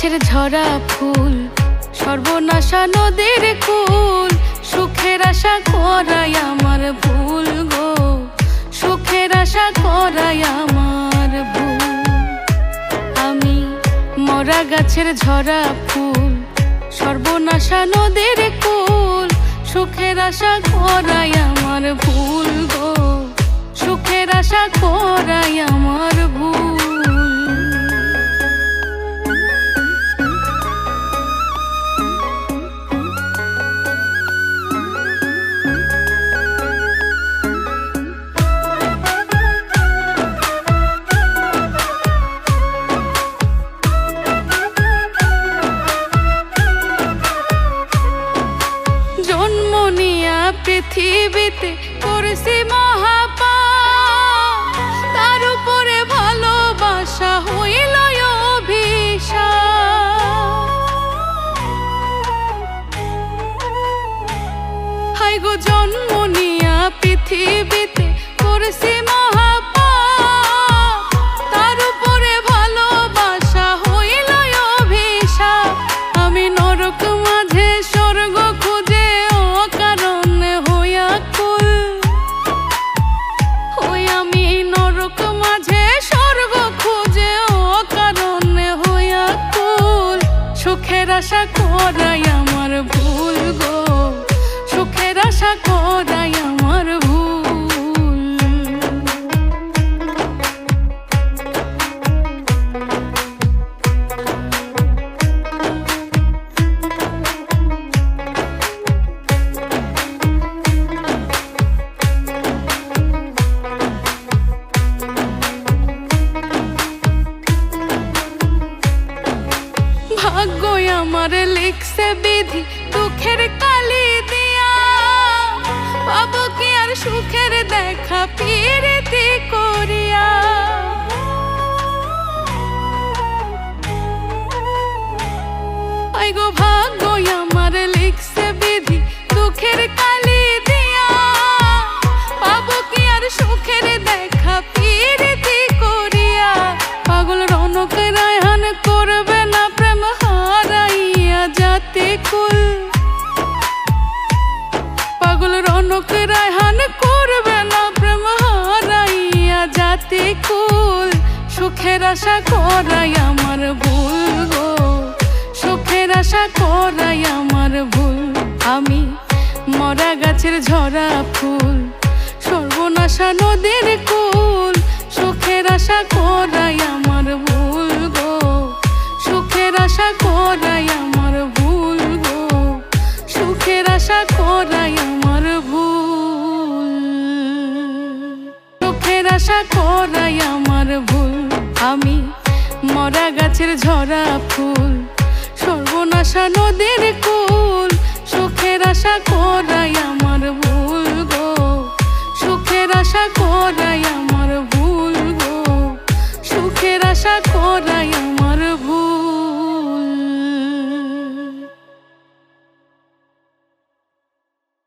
গাছের ঝরা ফুল, সর্বনাশা নদীর কুল। সুখের আশা করাই আমার ভুল গো, সুখের আশা করাই আমার ভুল। আমি মরা গাছের ঝরা ফুল, সর্বনাশা নদীর কুল। সুখের আশা করাই আমার ভুল গো, সুখের আশা করাই আমার ভুল। জন্ম নিয়া পৃথিবীতে করেছি মহাপাপ, তার উপরে ভালোবাসা হইল অভিশাপ। হাই গো জন্ম নিয়া পৃথিবীতে করেছি মহাপাপ, তার উপরে ভালোবাসা হইল অভিশাপ। আমি নরক মাঝে স্বর্গ খুঁজে অকারণে হইয়া কুল, ওই আমি নরক মাঝে স্বর্গ খুঁজে অকারণে হইয়া কুল। সুখের আশা করাই আমার ভুল গো, সুখের আশা করাই আমার ভুল। ভাগ্য আমার লিখছে বিধি দুঃখের কালি দিয়া, পাবো কি আর সুখের দেখা পিরিতি করিয়া। আই গো ভাগ্য আমার লিখছে বিধি দুঃখের কালি দিয়া, পাবো কি আর সুখের দেখা পিরিতি করিয়া। পাগল রনক রায়হান করবে না প্রেম হারাইয়া জাতি কুল, পাগল রনক রায়হান করবে না প্রেম হারাইয়া জাতি কুল। সুখের আশা করাই আমার ভুল গো, সুখের আশা করাই আমার ভুল। আমি মরা গাছের ঝরা ফুল, সর্বনাশা নদীর কুল। সুখের আশা করাই আমার ভুল গো, সুখের আশা করাই আমার ভুল গো, সুখের আশা করাই আমার ভুল, সুখের আশা করাই আমার ভুল। আমি মরা গাছের ঝরা ফুল, সর্বনাশা নদীর কুল। সুখের আশা করাই আমার